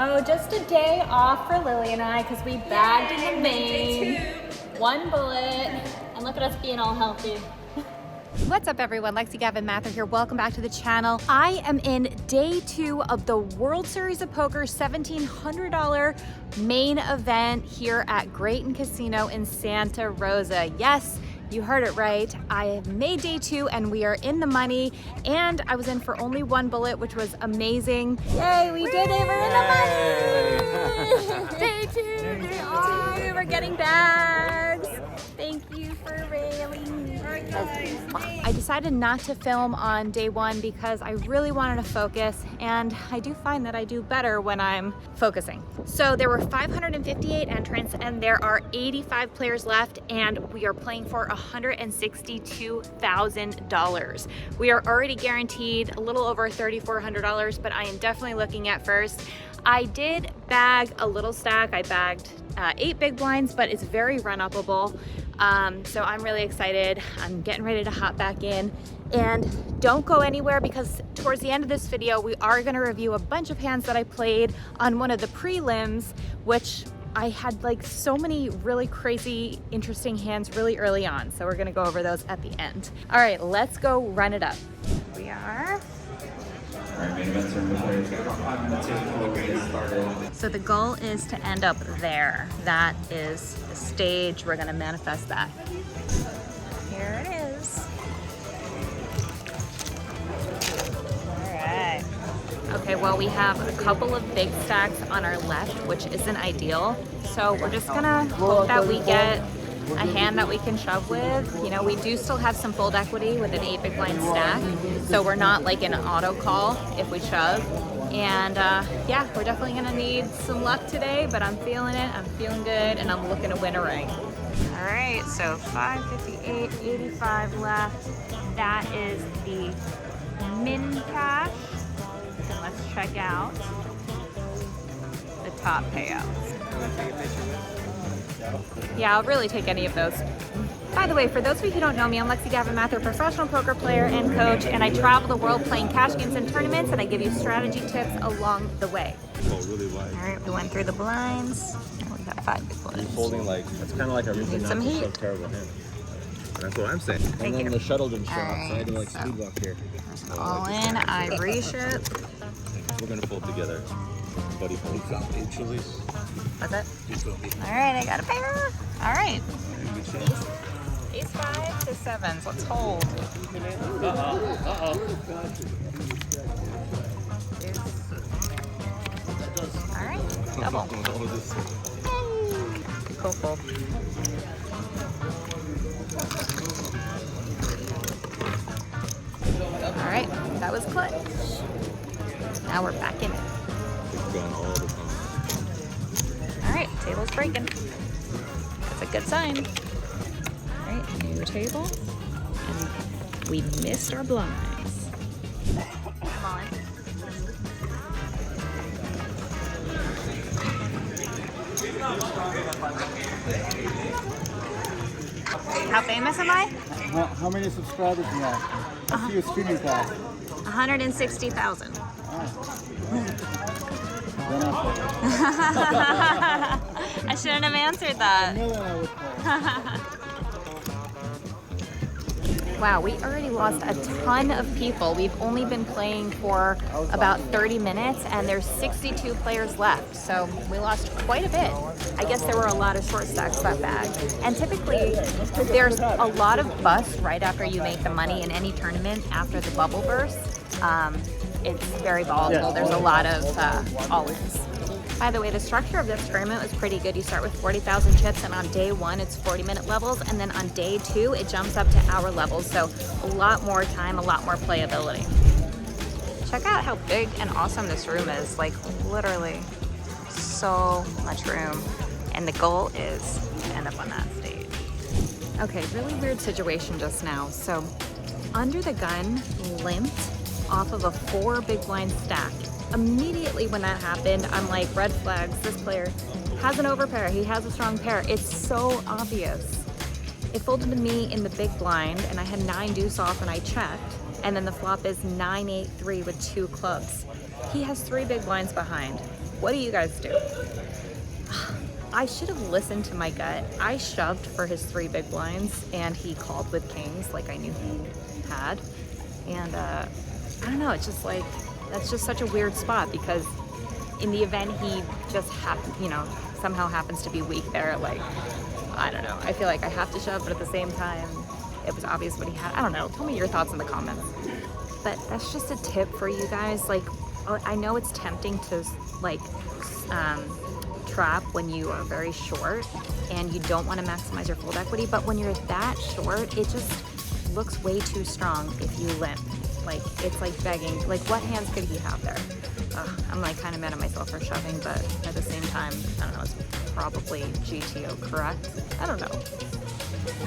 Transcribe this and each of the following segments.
Oh, just a day off for Lily and I because we bagged in the main. One bullet. And look at us being all healthy. What's up everyone, Lexy Gavin-Mather here. Welcome back to the channel. I am in day 2 of the World Series of Poker $1,700 main event here at Graton Casino in Santa Rosa. Yes, you heard it right. I have made day 2 and we are in the money, and I was in for only one bullet, which was amazing. Yay, we did it, we're in the money! Day 2, day we're getting bags. Thank you for railing. I decided not to film on day 1 because I really wanted to focus, and I do find that I do better when I'm focusing. So there were 558 entrants and there are 85 players left, and we are playing for $162,000. We are already guaranteed a little over $3,400, but I am definitely looking at first. I did bag a little stack. I bagged 8 big blinds, but it's very run-upable. So I'm really excited. I'm getting ready to hop back in, and don't go anywhere because towards the end of this video, we are gonna review a bunch of hands that I played on one of the prelims, which I had like so many really crazy, interesting hands really early on. So we're gonna go over those at the end. All right, let's go run it up. Here we are. So the goal is to end up there. That is the stage. We're gonna manifest that. Here it is. All right. Okay, well, we have a couple of big stacks on our left, which isn't ideal. So we're just gonna hope that we get a hand that we can shove with. You know, we do still have some fold equity with an 8 big blind stack, so we're not like in an auto call if we shove. And yeah, we're definitely gonna need some luck today, but I'm feeling it, I'm feeling good, and I'm looking to win a ring. All right, so 558, 85 left. That is the min cash. And let's check out the top payouts. Yeah, I'll really take any of those. By the way, for those of you who don't know me, I'm Lexy Gavin-Mather, professional poker player and coach, and I travel the world playing cash games and tournaments, and I give you strategy tips along the way. Oh, really wide. All right, we went through the blinds. We got 5 big blinds. You're folding like, it's kind of like a reason not to shove terrible hand. That's what I'm saying. Thank and then you. the shuttle didn't show up, so I had to like So, speed walk here. all in, I reship. We're gonna fold together. Buddy fold. Chilies. What's that? All right, I got a pair. All right. Ace 5 to 7s. Let's hold. All right, double. Cool, cool. All right, that was clutch. Now we're back in it. All right, table's breaking. That's a good sign. All right, new table. And we missed our blinds. Come on. How famous am I? How many subscribers do you have? I see your streaming class. 160,000. I shouldn't have answered that. Wow, we already lost a ton of people. We've only been playing for about 30 minutes and there's 62 players left. So we lost quite a bit. I guess there were a lot of short stacks that bag. And typically there's a lot of busts right after you make the money in any tournament after the bubble burst. It's very volatile. There's a lot of all-ins. By the way, the structure of this tournament was pretty good. You start with 40,000 chips, and on day 1, it's 40-minute levels, and then on day 2, it jumps up to hour levels. So a lot more time, a lot more playability. Check out how big and awesome this room is. Like literally so much room. And the goal is to end up on that stage. Okay, really weird situation just now. So under the gun limped off of a 4 big blind stack. Immediately when that happened, I'm like, red flags, this player has an overpair, he has a strong pair. It's so obvious. It folded to me in the big blind and I had 9-deuce off and I checked, and then the flop is 9-8-3 with 2 clubs. He has 3 big blinds behind. What do you guys do? I should have listened to my gut. I shoved for his 3 big blinds and he called with kings like I knew he had. And I don't know, it's just like, that's just such a weird spot because in the event he just somehow happens to be weak there, like, I don't know. I feel like I have to shove, but at the same time, it was obvious what he had. I don't know. Tell me your thoughts in the comments. But that's just a tip for you guys. Like, I know it's tempting to like trap when you are very short and you don't want to maximize your fold equity, but when you're that short, it just looks way too strong if you limp. Like, it's like begging. Like, what hands could he have there? I'm like kind of mad at myself for shoving, but at the same time, I don't know, it's probably GTO correct. I don't know.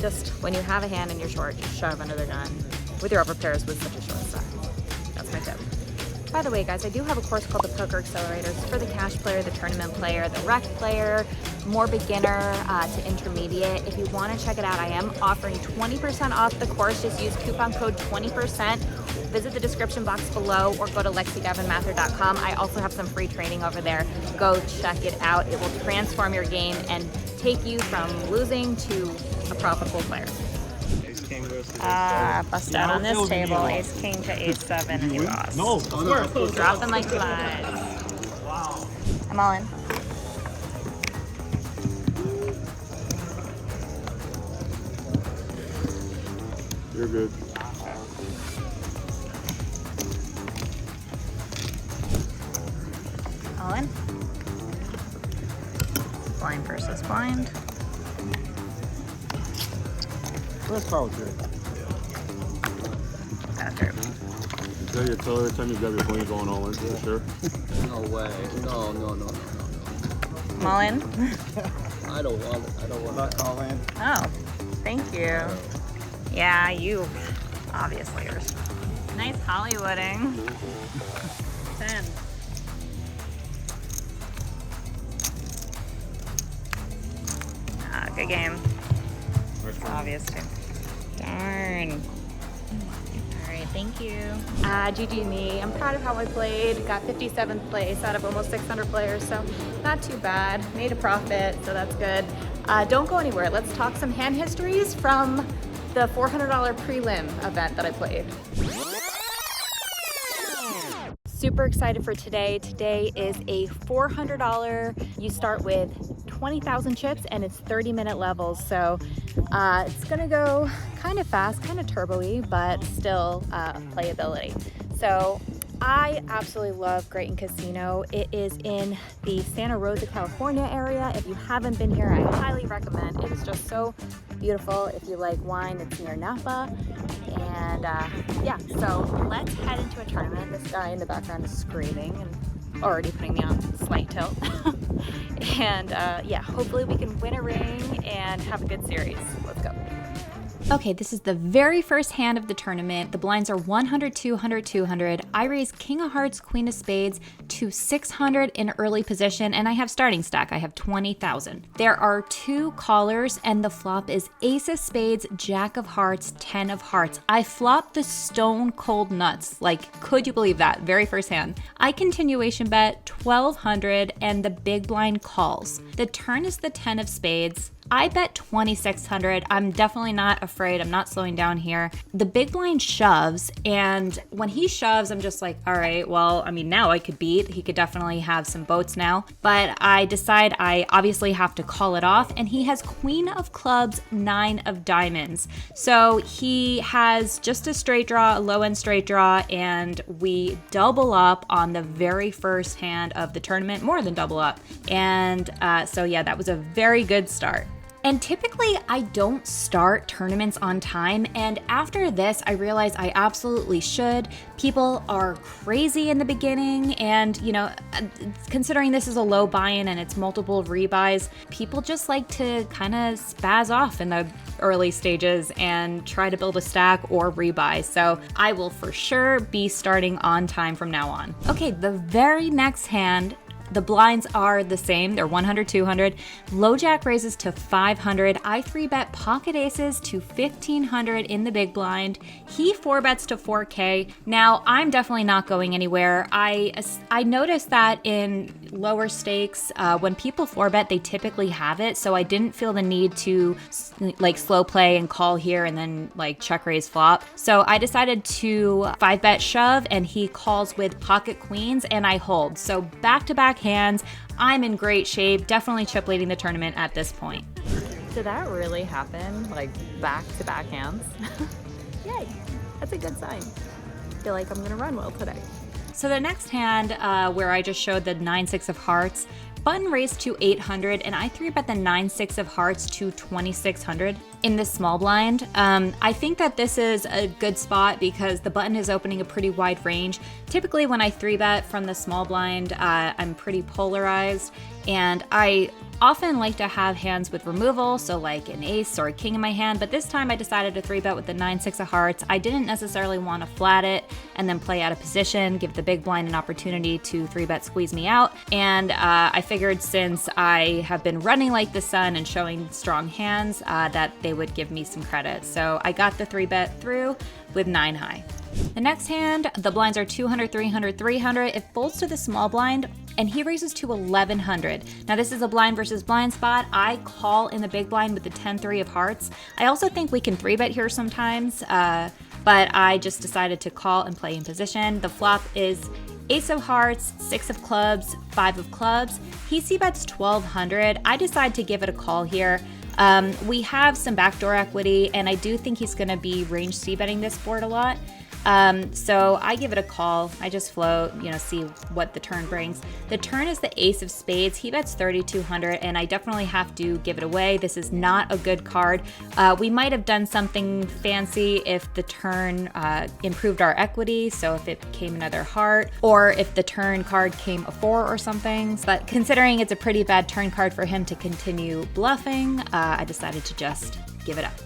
Just when you have a hand and you're short, just shove under the gun with your upper pairs with such a short stack. That's my tip. By the way, guys, I do have a course called the Poker Accelerator. It's for the cash player, the tournament player, the rec player, more beginner to intermediate. If you want to check it out, I am offering 20% off the course. Just use coupon code 20%. Visit the description box below or go to LexyGavin-Mather.com. I also have some free training over there. Go check it out. It will transform your game and take you from losing to a profitable player. Bust out on this table. Ace king to ace 7 and you lost. No, Drop them like flies. Wow. I'm all in. You're good. All in. Blind versus blind. First call was good. After. Tell you every time you grab your queen going all in, for sure. No way. No. I'm all in. I don't want it. I don't want Not call in. Oh, thank you. Yeah, you obviously are. Nice Hollywooding. 10. Good game. Obvious too. Darn. All right, thank you. GG me. I'm proud of how I played. Got 57th place out of almost 600 players, so not too bad. Made a profit, so that's good. Don't go anywhere. Let's talk some hand histories from the $400 prelim event that I played. Super excited for today. Today is a $400. You start with 20,000 chips and it's 30-minute levels. So it's gonna go kind of fast, kind of turbo-y, but still playability. So I absolutely love Graton Casino. It is in the Santa Rosa, California area. If you haven't been here, I highly recommend. It is just so beautiful. If you like wine, it's near Napa. And yeah, so let's head into a tournament. This guy in the background is screaming and already putting me on slight tilt. And yeah, hopefully we can win a ring and have a good series. Let's go. Okay, this is the very first hand of the tournament. The blinds are 100, 200, 200. I raise King of Hearts, Queen of Spades to 600 in early position, and I have starting stack. I have 20,000. There are 2 callers, and the flop is Ace of Spades, Jack of Hearts, 10 of Hearts. I flopped the stone cold nuts. Like, could you believe that? Very first hand. I continuation bet 1,200, and the big blind calls. The turn is the 10 of Spades. I bet 2,600. I'm definitely not afraid. I'm not slowing down here. The big blind shoves, and when he shoves, I'm just like, all right, well, I mean, now I could beat. He could definitely have some boats now, but I decide I obviously have to call it off, and he has Queen of Clubs, 9 of Diamonds. So he has just a straight draw, a low-end straight draw, and we double up on the very first hand of the tournament, more than double up. And so yeah, that was a very good start. And typically I don't start tournaments on time, and after this I realized I absolutely should. People are crazy in the beginning, and you know, considering this is a low buy-in and it's multiple rebuys, people just like to kind of spaz off in the early stages and try to build a stack or rebuy. So I will for sure be starting on time from now on. Okay, the very next hand, The blinds are the same. They're 100, 200. Low jack raises to 500. I 3-bet pocket aces to 1500 in the big blind. He 4-bets to 4K. Now, I'm definitely not going anywhere. I noticed that in lower stakes, when people 4-bet, they typically have it. So I didn't feel the need to like slow play and call here and then like check raise flop. So I decided to 5-bet shove, and he calls with pocket queens, and I hold. So back-to-back hands, I'm in great shape. Definitely chip leading the tournament at this point. Did that really happen? Like back-to-back hands? Yay, that's a good sign. I feel like I'm gonna run well today. So the next hand, where I just showed the 9-6 of hearts, button raised to 800, and I 3-bet the 9-6 of hearts to 2600 in this small blind. I think that this is a good spot because the button is opening a pretty wide range. Typically when I 3-bet from the small blind, I'm pretty polarized, and I often like to have hands with removal, so like an ace or a king in my hand, but this time I decided to 3-bet with the 9-6 of hearts. I didn't necessarily want to flat it and then play out of position, give the big blind an opportunity to 3-bet squeeze me out, and I figured since I have been running like the sun and showing strong hands, that they would give me some credit. So I got the 3-bet through with 9 high. The next hand, the blinds are 200, 300, 300. It folds to the small blind, and he raises to 1100. Now this is a blind versus blind spot. I call in the big blind with the 10-3 of hearts. I also think we can 3-bet here sometimes, but I just decided to call and play in position. The flop is ace of hearts, 6 of clubs, 5 of clubs. He c-bets 1200. I decide to give it a call here. We have some backdoor equity, and I do think he's gonna be range c-betting this board a lot. So I give it a call. I just float, see what the turn brings. The turn is the ace of spades. He bets 3,200, and I definitely have to give it away. This is not a good card. We might have done something fancy if the turn improved our equity, so if it came another heart, or if the turn card came a 4 or something. But considering it's a pretty bad turn card for him to continue bluffing, I decided to just give it up.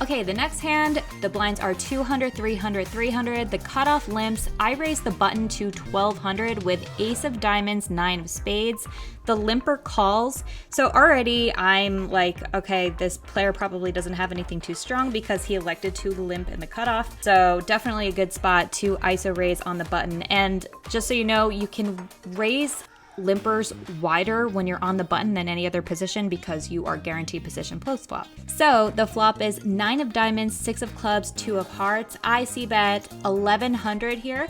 Okay, the next hand, the blinds are 200, 300, 300. The cutoff limps. I raise the button to 1200 with ace of diamonds, 9 of spades. The limper calls. So already I'm like, okay, this player probably doesn't have anything too strong because he elected to limp in the cutoff. So definitely a good spot to ISO raise on the button. And just so you know, you can raise limpers wider when you're on the button than any other position because you are guaranteed position post flop. So the flop is 9 of diamonds, 6 of clubs, 2 of hearts. I c-bet 1100 here.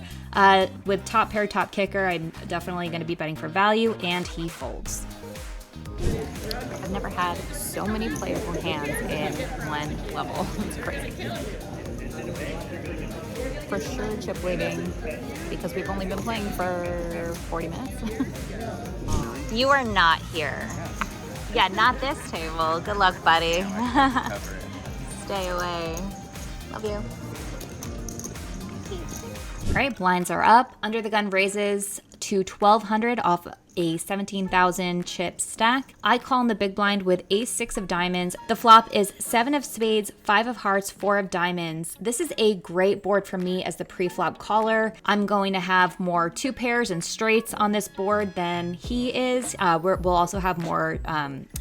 With top pair, top kicker, I'm definitely going to be betting for value, and he folds. I've never had so many playable hands in one level. It's crazy. For sure chip leading because we've only been playing for 40 minutes. You are not here. Yeah, not this table. Good luck, buddy. Stay away. Love you. All right, blinds are up. Under the gun raises to 1200 off a 17,000 chip stack. I call in the big blind with ace 6 of diamonds. The flop is 7 of spades, 5 of hearts, 4 of diamonds. This is a great board for me as the pre-flop caller. I'm going to have more 2 pairs and straights on this board than he is. We'll also have more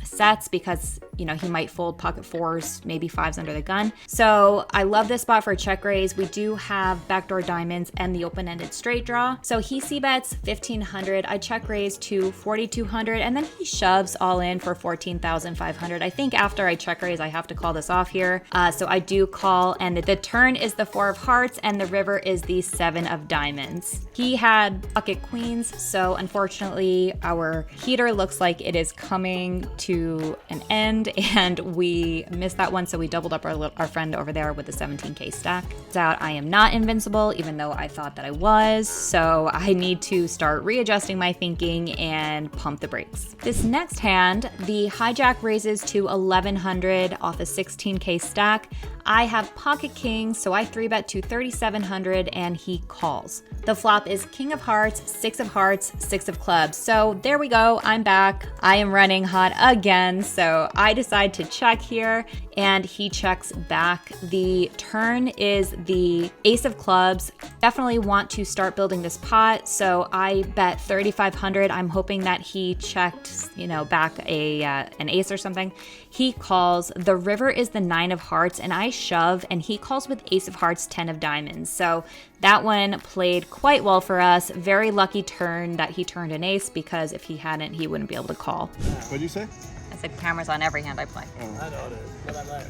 sets because he might fold pocket 4s, maybe 5s under the gun. So I love this spot for a check raise. We do have backdoor diamonds and the open-ended straight draw. So he c-bets 1500. I check raise to 4,200, and then he shoves all in for 14,500. I think after I check raise, I have to call this off here. So I do call, and the turn is the 4 of hearts, and the river is the 7 of diamonds. He had pocket queens, so unfortunately, our heater looks like it is coming to an end, and we missed that one, so we doubled up our friend over there with the 17K stack. Turns out I am not invincible, even though I thought that I was, so I need to start readjusting my thinking and pump the brakes. This next hand, the hijack raises to 1100 off a 16K stack. I have pocket kings, so I 3-bet to 3,700 and he calls. The flop is king of hearts, 6 of hearts, 6 of clubs. So there we go, I'm back. I am running hot again, so I decide to check here and he checks back. The turn is the ace of clubs. Definitely want to start building this pot, so I bet 3,500. I'm hoping that he checked, you know, back an ace or something. He calls. The river is the 9 of hearts and I shove and he calls with ace of hearts, 10 of diamonds. So that one played quite well for us. Very lucky turn that he turned an ace, because if he hadn't, he wouldn't be able to call. What'd you say? I said cameras on every hand I play. I know this, but I like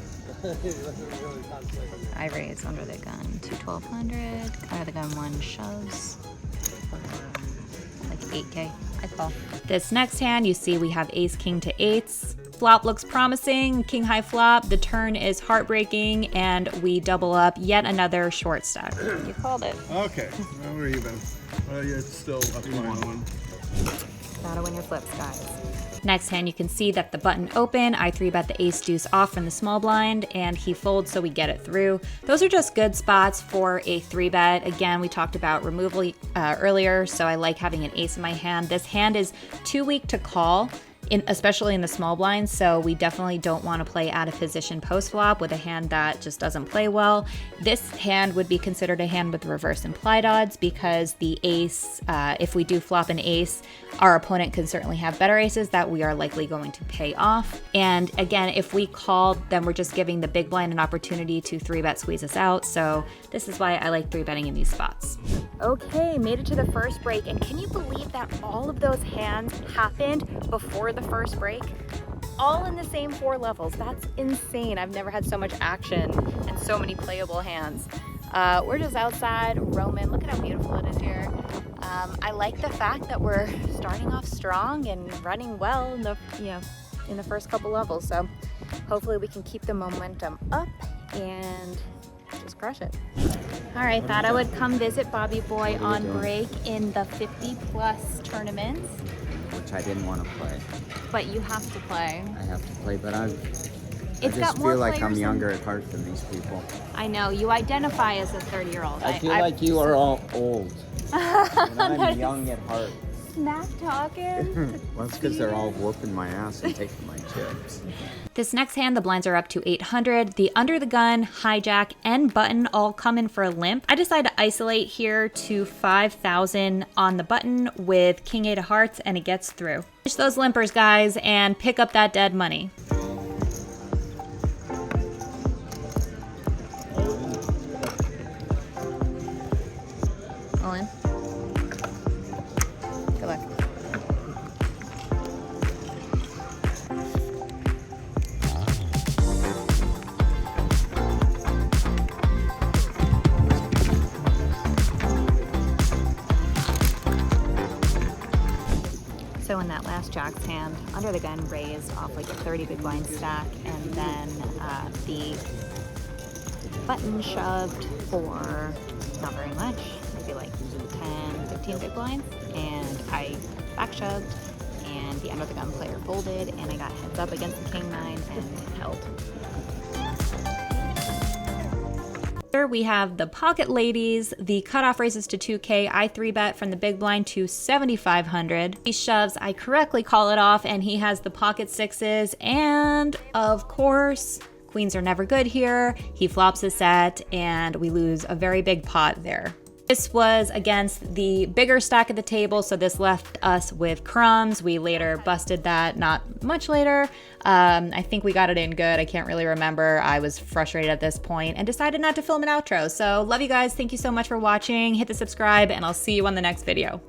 I raise under the gun to 1,200. Under the gun 1 shoves. Like 8K. I call. This next hand, you see we have ace king to eights. Flop looks promising, king high flop. The turn is heartbreaking and we double up yet another short stack. You called it. Okay, now we're even. You're still up by 1. Gotta win your flips, guys. Next hand, you can see that the button open. I 3-bet the ace deuce off from the small blind and he folds, so we get it through. Those are just good spots for a 3-bet. Again, we talked about removal earlier, so I like having an ace in my hand. This hand is too weak to call, especially in the small blinds, so we definitely don't want to play out of position post flop with a hand that just doesn't play well. This hand would be considered a hand with reverse implied odds, because the ace, if we do flop an ace, our opponent can certainly have better aces that we are likely going to pay off. And again, if we call, then we're just giving the big blind an opportunity to 3-bet squeeze us out. So this is why I like 3-betting in these spots. Okay, made it to the first break, and can you believe that all of those hands happened before the first break? All in the same 4 levels. That's insane. I've never had so much action and so many playable hands. We're just outside roaming. Look at how beautiful it is here. I like the fact that we're starting off strong and running well in the first couple levels. So hopefully we can keep the momentum up and just crush it. All right, thought I would come visit Bobby Boy on break in the 50+ tournaments. Which I didn't want to play. But you have to play. I have to play, but I It's just got more feel like I'm players younger at heart than these people. I know, you identify as a 30-year-old. I feel like you are all old. And I'm young at heart. Smack talking. Well, it's because they're all whooping my ass and taking my chips. This next hand, the blinds are up to 800. The under the gun, hijack, and button all come in for a limp. I decide to isolate here to 5,000 on the button with king 8 of hearts, and it gets through. Finish those limpers, guys, and pick up that dead money. All in. Good luck. So in that last Jack's hand, under the gun raised off like a 30 big blind stack, and then the button shoved for not very much, maybe like 10, 15 big blinds, and I back shoved, and the under the gun player folded, and I got heads up against the king 9 and held. Here we have the pocket ladies. The cutoff raises to 2K. I 3-bet from the big blind to 7,500. He shoves, I correctly call it off, and he has the pocket 6s, and of course, queens are never good here. He flops a set, and we lose a very big pot there. This was against the bigger stack at the table, so this left us with crumbs. We later busted that, not much later. I think we got it in good. I can't really remember. I was frustrated at this point and decided not to film an outro. So love you guys. Thank you so much for watching. Hit the subscribe, and I'll see you on the next video.